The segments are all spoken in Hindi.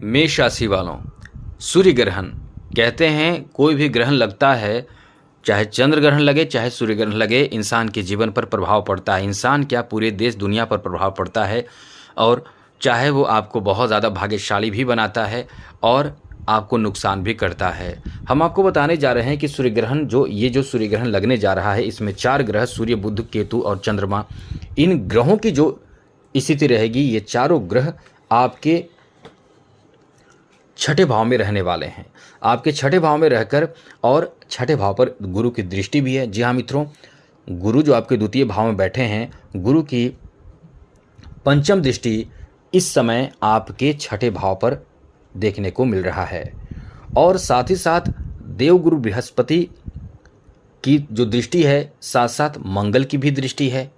मेष राशि वालों, सूर्य ग्रहण कहते हैं कोई भी ग्रहण लगता है, चाहे चंद्र ग्रहण लगे चाहे सूर्य ग्रहण लगे, इंसान के जीवन पर प्रभाव पड़ता है। इंसान क्या, पूरे देश दुनिया पर प्रभाव पड़ता है। और चाहे वो आपको बहुत ज़्यादा भाग्यशाली भी बनाता है और आपको नुकसान भी करता है। हम आपको बताने जा रहे हैं कि सूर्य ग्रहण जो सूर्य ग्रहण लगने जा रहा है, इसमें 4 ग्रह सूर्य, बुध, केतु और चंद्रमा, इन ग्रहों की जो स्थिति रहेगी, ये चारों ग्रह आपके छठे भाव में रहने वाले हैं। आपके छठे भाव में रहकर, और छठे भाव पर गुरु की दृष्टि भी है। जी हाँ मित्रों, गुरु जो आपके द्वितीय भाव में बैठे हैं, गुरु की पंचम दृष्टि इस समय आपके छठे भाव पर देखने को मिल रहा है। और साथ ही साथ देवगुरु बृहस्पति की जो दृष्टि है, साथ साथ मंगल की भी दृष्टि है।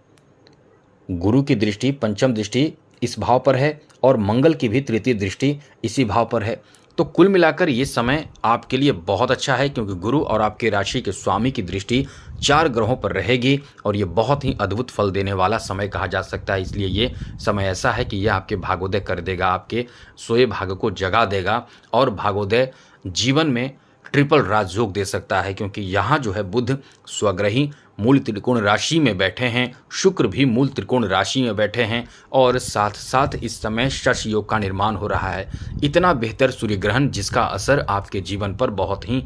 गुरु की दृष्टि, पंचम दृष्टि इस भाव पर है और मंगल की भी तृतीय दृष्टि इसी भाव पर है। तो कुल मिलाकर ये समय आपके लिए बहुत अच्छा है, क्योंकि गुरु और आपके राशि के स्वामी की दृष्टि 4 ग्रहों पर रहेगी और ये बहुत ही अद्भुत फल देने वाला समय कहा जा सकता है। इसलिए ये समय ऐसा है कि यह आपके भाग्योदय कर देगा, आपके सोए भाग्य को जगा देगा और भाग्योदय जीवन में ट्रिपल राजयोग दे सकता है। क्योंकि यहाँ जो है बुध स्वग्रही मूल त्रिकोण राशि में बैठे हैं, शुक्र भी मूल त्रिकोण राशि में बैठे हैं और साथ साथ इस समय शश योग का निर्माण हो रहा है। इतना बेहतर सूर्य ग्रहण जिसका असर आपके जीवन पर बहुत ही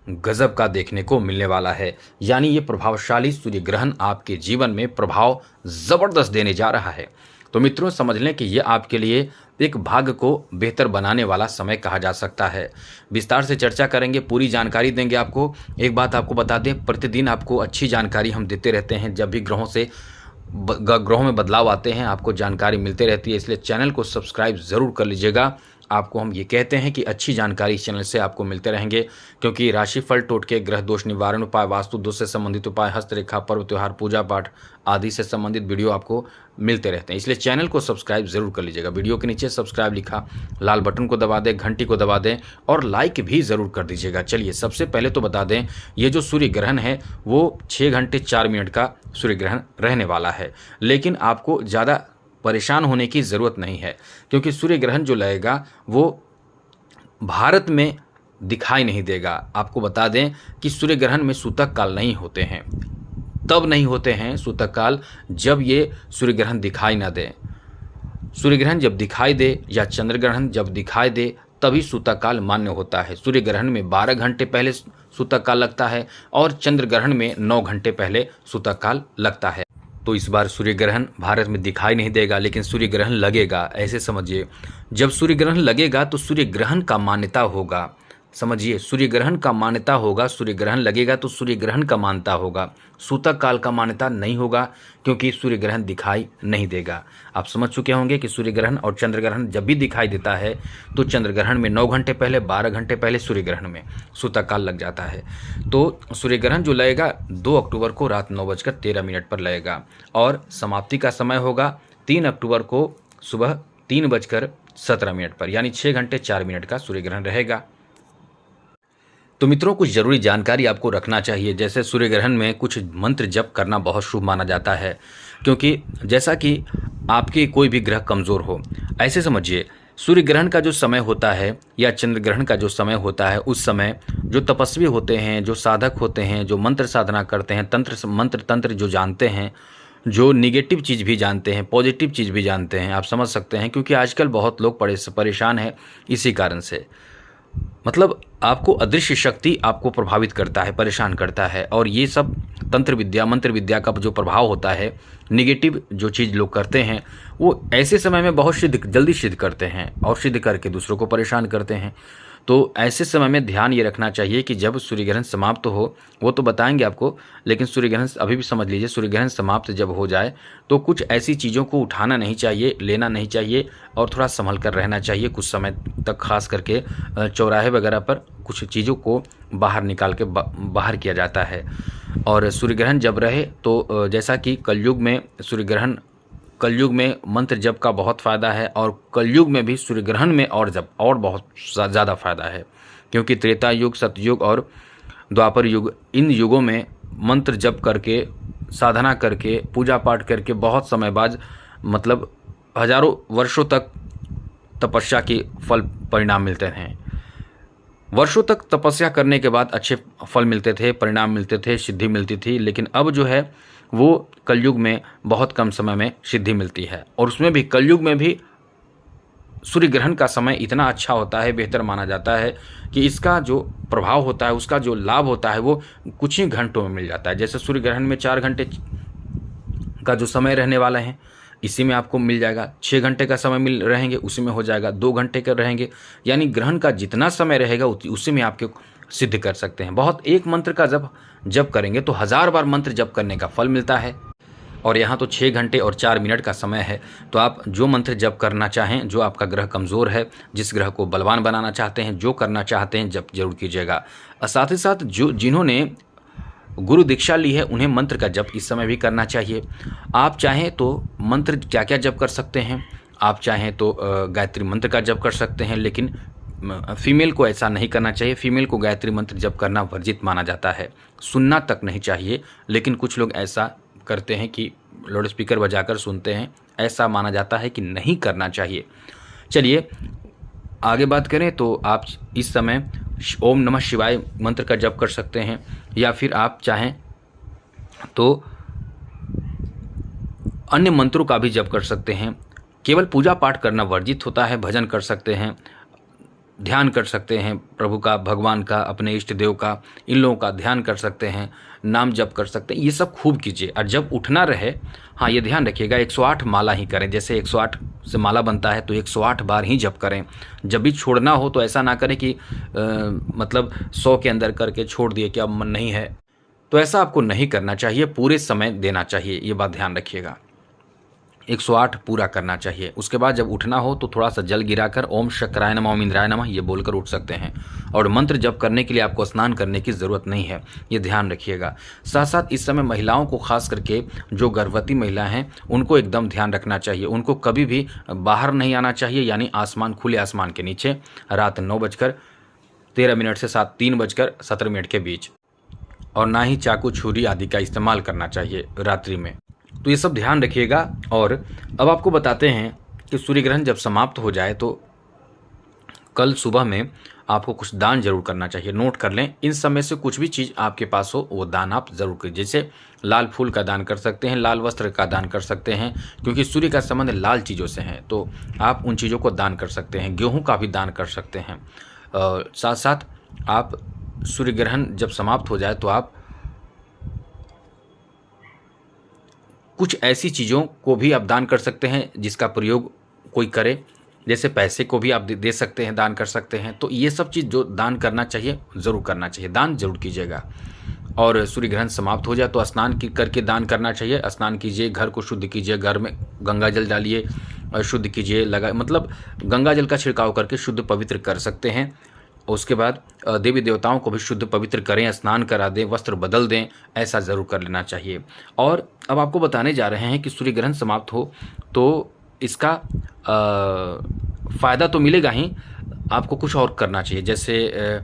गजब का देखने को मिलने वाला है। यानी ये प्रभावशाली सूर्य ग्रहण आपके जीवन में प्रभाव ज़बरदस्त देने जा रहा है। तो मित्रों, समझ लें कि ये आपके लिए एक भाग्य को बेहतर बनाने वाला समय कहा जा सकता है। विस्तार से चर्चा करेंगे, पूरी जानकारी देंगे आपको। एक बात आपको बता दें, प्रतिदिन आपको अच्छी जानकारी हम देते रहते हैं। जब भी ग्रहों में बदलाव आते हैं, आपको जानकारी मिलते रहती है। इसलिए चैनल को सब्सक्राइब ज़रूर कर लीजिएगा। आपको हम ये कहते हैं कि अच्छी जानकारी इस चैनल से आपको मिलते रहेंगे, क्योंकि राशिफल, टोटके, ग्रह दोष निवारण उपाय, वास्तु दोष से संबंधित उपाय, हस्तरेखा, पर्व त्योहार, पूजा पाठ आदि से संबंधित वीडियो आपको मिलते रहते हैं। इसलिए चैनल को सब्सक्राइब जरूर कर लीजिएगा। वीडियो के नीचे सब्सक्राइब लिखा लाल बटन को दबा दें, घंटी को दबा दें और लाइक भी ज़रूर कर दीजिएगा। चलिए, सबसे पहले तो बता दें, ये जो सूर्य ग्रहण है वो 6 घंटे 4 मिनट का सूर्य ग्रहण रहने वाला है। लेकिन आपको ज़्यादा परेशान होने की ज़रूरत नहीं है, क्योंकि सूर्य ग्रहण जो लगेगा वो भारत में दिखाई नहीं देगा। आपको बता दें कि सूर्य ग्रहण में सूतक काल नहीं होते हैं। तब नहीं होते हैं सूतक काल जब ये सूर्य ग्रहण दिखाई ना दे। सूर्य ग्रहण जब दिखाई दे या चंद्र ग्रहण जब दिखाई दे, तभी सूतक काल मान्य होता है। सूर्य ग्रहण में 12 घंटे पहले सूतक काल लगता है और चंद्र ग्रहण में 9 घंटे पहले सूतक काल लगता है। तो इस बार सूर्य ग्रहण भारत में दिखाई नहीं देगा, लेकिन सूर्य ग्रहण लगेगा। ऐसे समझिए, जब सूर्य ग्रहण लगेगा तो सूर्य ग्रहण का मान्यता होगा। समझिए, सूर्य ग्रहण का मान्यता होगा। सूर्य ग्रहण लगेगा तो सूर्य ग्रहण का मान्यता होगा, सूतक काल का मान्यता नहीं होगा, क्योंकि सूर्य ग्रहण दिखाई नहीं देगा। आप समझ चुके होंगे कि सूर्य ग्रहण और चंद्र ग्रहण जब भी दिखाई देता है तो चंद्र ग्रहण में 9 घंटे पहले, 12 घंटे पहले सूर्य ग्रहण में सूतक काल लग जाता है। तो सूर्य ग्रहण जो लगेगा 2 अक्टूबर को रात 9:13 पर लगेगा और समाप्ति का समय होगा 3 अक्टूबर को सुबह 3:17 पर, यानी 6 घंटे 4 मिनट का सूर्य ग्रहण रहेगा। तो मित्रों, कुछ जरूरी जानकारी आपको रखना चाहिए। जैसे सूर्य ग्रहण में कुछ मंत्र जप करना बहुत शुभ माना जाता है, क्योंकि जैसा कि आपके कोई भी ग्रह कमज़ोर हो। ऐसे समझिए, सूर्य ग्रहण का जो समय होता है या चंद्र ग्रहण का जो समय होता है, उस समय जो तपस्वी होते हैं, जो साधक होते हैं, जो मंत्र साधना करते हैं, तंत्र जो जानते हैं, जो निगेटिव चीज़ भी जानते हैं, पॉजिटिव चीज़ भी जानते हैं, आप समझ सकते हैं। क्योंकि आजकल बहुत लोग परेशान हैं इसी कारण से। मतलब आपको अदृश्य शक्ति आपको प्रभावित करता है, परेशान करता है, और ये सब तंत्र विद्या, मंत्र विद्या का जो प्रभाव होता है, निगेटिव जो चीज़ लोग करते हैं, वो ऐसे समय में बहुत जल्दी सिद्ध करते हैं और सिद्ध करके दूसरों को परेशान करते हैं। तो ऐसे समय में ध्यान ये रखना चाहिए कि जब सूर्य ग्रहण समाप्त हो, वो तो बताएंगे आपको, लेकिन सूर्य ग्रहण अभी भी समझ लीजिए, सूर्य ग्रहण समाप्त जब हो जाए तो कुछ ऐसी चीज़ों को उठाना नहीं चाहिए, लेना नहीं चाहिए और थोड़ा संभल कर रहना चाहिए कुछ समय तक। खास करके चौराहे वगैरह पर कुछ चीज़ों को बाहर निकाल के बाहर किया जाता है। और सूर्य ग्रहण जब रहे तो जैसा कि कलयुग में मंत्र जप का बहुत फ़ायदा है, और कलयुग में भी सूर्य ग्रहण में और बहुत ज़्यादा फ़ायदा है, क्योंकि त्रेता युग, सतयुग और द्वापर युग, इन युगों में मंत्र जप करके, साधना करके, पूजा पाठ करके बहुत समय बाद, मतलब हजारों वर्षों तक तपस्या के फल परिणाम मिलते हैं। वर्षों तक तपस्या करने के बाद अच्छे फल मिलते थे, परिणाम मिलते थे, सिद्धि मिलती थी। लेकिन अब जो है वो कलयुग में बहुत कम समय में सिद्धि मिलती है, और उसमें भी कलयुग में भी सूर्य ग्रहण का समय इतना अच्छा होता है, बेहतर माना जाता है कि इसका जो प्रभाव होता है, उसका जो लाभ होता है वो कुछ ही घंटों में मिल जाता है। जैसे सूर्य ग्रहण में 4 घंटे का जो समय रहने वाला है, इसी में आपको मिल जाएगा। 6 घंटे का समय मिल रहेंगे, उसी में हो जाएगा। 2 घंटे का रहेंगे, यानी ग्रहण का जितना समय रहेगा उसी में आपके सिद्ध कर सकते हैं। बहुत एक मंत्र का जब करेंगे तो 1000 बार मंत्र जप करने का फल मिलता है। और यहाँ तो 6 घंटे और 4 मिनट का समय है, तो आप जो मंत्र जप करना चाहें, जो आपका ग्रह कमज़ोर है, जिस ग्रह को बलवान बनाना चाहते हैं, जो करना चाहते हैं, जप जरूर कीजिएगा। साथ ही साथ जिन्होंने गुरु दीक्षा ली है उन्हें मंत्र का जप इस समय भी करना चाहिए। आप चाहें तो मंत्र क्या क्या जप कर सकते हैं, आप चाहें तो गायत्री मंत्र का जप कर सकते हैं, लेकिन फीमेल को ऐसा नहीं करना चाहिए। फीमेल को गायत्री मंत्र जप करना वर्जित माना जाता है, सुनना तक नहीं चाहिए। लेकिन कुछ लोग ऐसा करते हैं कि लाउड स्पीकर बजाकर सुनते हैं, ऐसा माना जाता है कि नहीं करना चाहिए। चलिए आगे बात करें तो आप इस समय ओम नमः शिवाय मंत्र का जप कर सकते हैं, या फिर आप चाहें तो अन्य मंत्रों का भी जप कर सकते हैं। केवल पूजा पाठ करना वर्जित होता है। भजन कर सकते हैं, ध्यान कर सकते हैं प्रभु का, भगवान का, अपने इष्ट देव का, इन लोगों का ध्यान कर सकते हैं, नाम जप कर सकते हैं। ये सब खूब कीजिए। और जब उठना रहे, हाँ ये ध्यान रखिएगा 108 माला ही करें। जैसे 108 से माला बनता है तो 108 बार ही जप करें। जब भी छोड़ना हो तो ऐसा ना करें कि मतलब 100 के अंदर करके छोड़ दिए कि अब मन नहीं है, तो ऐसा आपको नहीं करना चाहिए। पूरे समय देना चाहिए, ये बात ध्यान रखिएगा। 108 पूरा करना चाहिए। उसके बाद जब उठना हो तो थोड़ा सा जल गिराकर ओम शक्राय नमः, ओम इंद्राय नमः ये बोलकर उठ सकते हैं। और मंत्र जप करने के लिए आपको स्नान करने की ज़रूरत नहीं है, ये ध्यान रखिएगा। साथ साथ इस समय महिलाओं को, खास करके जो गर्भवती महिला हैं, उनको एकदम ध्यान रखना चाहिए। उनको कभी भी बाहर नहीं आना चाहिए, यानी खुले आसमान के नीचे रात 9:13 से 3:17 के बीच। और ना ही चाकू, छुरी आदि का इस्तेमाल करना चाहिए रात्रि में। तो ये सब ध्यान रखिएगा। और अब आपको बताते हैं कि सूर्य ग्रहण जब समाप्त हो जाए तो कल सुबह में आपको कुछ दान जरूर करना चाहिए। नोट कर लें, इन समय से कुछ भी चीज़ आपके पास हो वो दान आप जरूर करिए। जैसे लाल फूल का दान कर सकते हैं, लाल वस्त्र का दान कर सकते हैं, क्योंकि सूर्य का संबंध लाल चीज़ों से है, तो आप उन चीज़ों को दान कर सकते हैं। गेहूँ का भी दान कर सकते हैं। साथ साथ आप सूर्य ग्रहण जब समाप्त हो जाए तो आप कुछ ऐसी चीज़ों को भी आप दान कर सकते हैं जिसका प्रयोग कोई करे। जैसे पैसे को भी आप दे सकते हैं, दान कर सकते हैं। तो ये सब चीज़ जो दान करना चाहिए ज़रूर करना चाहिए, दान जरूर कीजिएगा। और सूर्य ग्रहण समाप्त हो जाए तो स्नान करके दान करना चाहिए। स्नान कीजिए, घर को शुद्ध कीजिए, घर में गंगा जल डालिए, शुद्ध कीजिए, मतलब गंगा जल का छिड़काव करके शुद्ध पवित्र कर सकते हैं। उसके बाद देवी देवताओं को भी शुद्ध पवित्र करें, स्नान करा दें, वस्त्र बदल दें, ऐसा ज़रूर कर लेना चाहिए। और अब आपको बताने जा रहे हैं कि सूर्य ग्रहण समाप्त हो तो इसका फ़ायदा तो मिलेगा ही, आपको कुछ और करना चाहिए। जैसे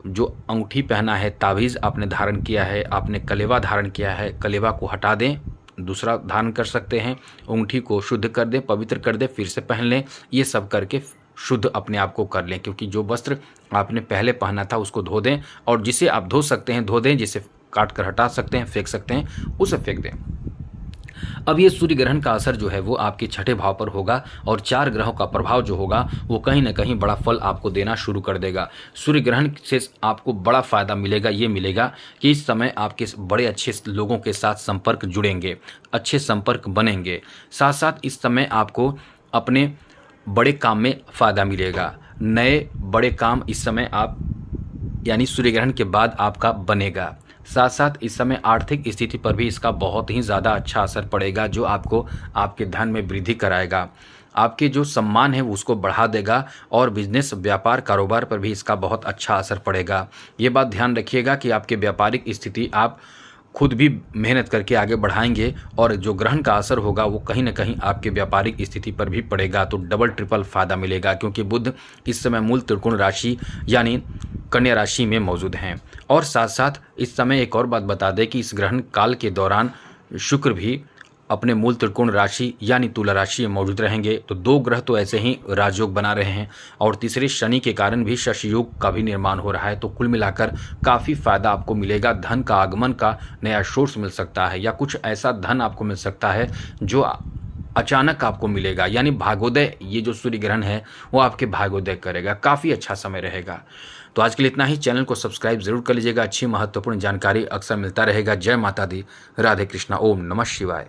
जो अंगूठी पहना है, ताबीज़ आपने धारण किया है, आपने कलेवा धारण किया है, कलेवा को हटा दें, दूसरा धारण कर सकते हैं। अंगूठी को शुद्ध कर दें, पवित्र कर दें, फिर से पहन लें। ये सब करके शुद्ध अपने आप को कर लें, क्योंकि जो वस्त्र आपने पहले पहना था उसको धो दें, और जिसे आप धो सकते हैं धो दें, जिसे काट कर हटा सकते हैं, फेंक सकते हैं, उसे फेंक दें। अब ये सूर्य ग्रहण का असर जो है वो आपके छठे भाव पर होगा, और 4 ग्रहों का प्रभाव जो होगा वो कहीं ना कहीं बड़ा फल आपको देना शुरू कर देगा। सूर्य ग्रहण से आपको बड़ा फ़ायदा मिलेगा। ये मिलेगा कि इस समय आपके बड़े अच्छे लोगों के साथ संपर्क जुड़ेंगे, अच्छे संपर्क बनेंगे। साथ साथ इस समय आपको अपने बड़े काम में फ़ायदा मिलेगा। नए बड़े काम इस समय आप, यानी सूर्य ग्रहण के बाद आपका बनेगा। साथ साथ इस समय आर्थिक स्थिति पर भी इसका बहुत ही ज़्यादा अच्छा असर पड़ेगा, जो आपको आपके धन में वृद्धि कराएगा, आपके जो सम्मान है उसको बढ़ा देगा, और बिजनेस, व्यापार, कारोबार पर भी इसका बहुत अच्छा असर पड़ेगा। ये बात ध्यान रखिएगा कि आपके व्यापारिक स्थिति आप खुद भी मेहनत करके आगे बढ़ाएंगे, और जो ग्रहण का असर होगा वो कहीं ना कहीं आपके व्यापारिक स्थिति पर भी पड़ेगा। तो डबल ट्रिपल फ़ायदा मिलेगा, क्योंकि बुध इस समय मूल त्रिकोण राशि यानी कन्या राशि में मौजूद हैं। और साथ साथ इस समय एक और बात बता दें कि इस ग्रहण काल के दौरान शुक्र भी अपने मूल त्रिकोण राशि यानी तुला राशि में मौजूद रहेंगे। तो 2 ग्रह तो ऐसे ही राजयोग बना रहे हैं और तीसरे शनि के कारण भी शश योग का भी निर्माण हो रहा है। तो कुल मिलाकर काफ़ी फायदा आपको मिलेगा। धन का आगमन का नया सोर्स मिल सकता है या कुछ ऐसा धन आपको मिल सकता है जो अचानक आपको मिलेगा, यानी भाग्योदय, ये जो सूर्य ग्रहण है वो आपके भाग्योदय करेगा। काफ़ी अच्छा समय रहेगा। तो आज के लिए इतना ही। चैनल को सब्सक्राइब जरूर कर लीजिएगा। अच्छी महत्वपूर्ण जानकारी अक्सर मिलता रहेगा। जय माता दी, राधे कृष्णा, ओम नमः शिवाय।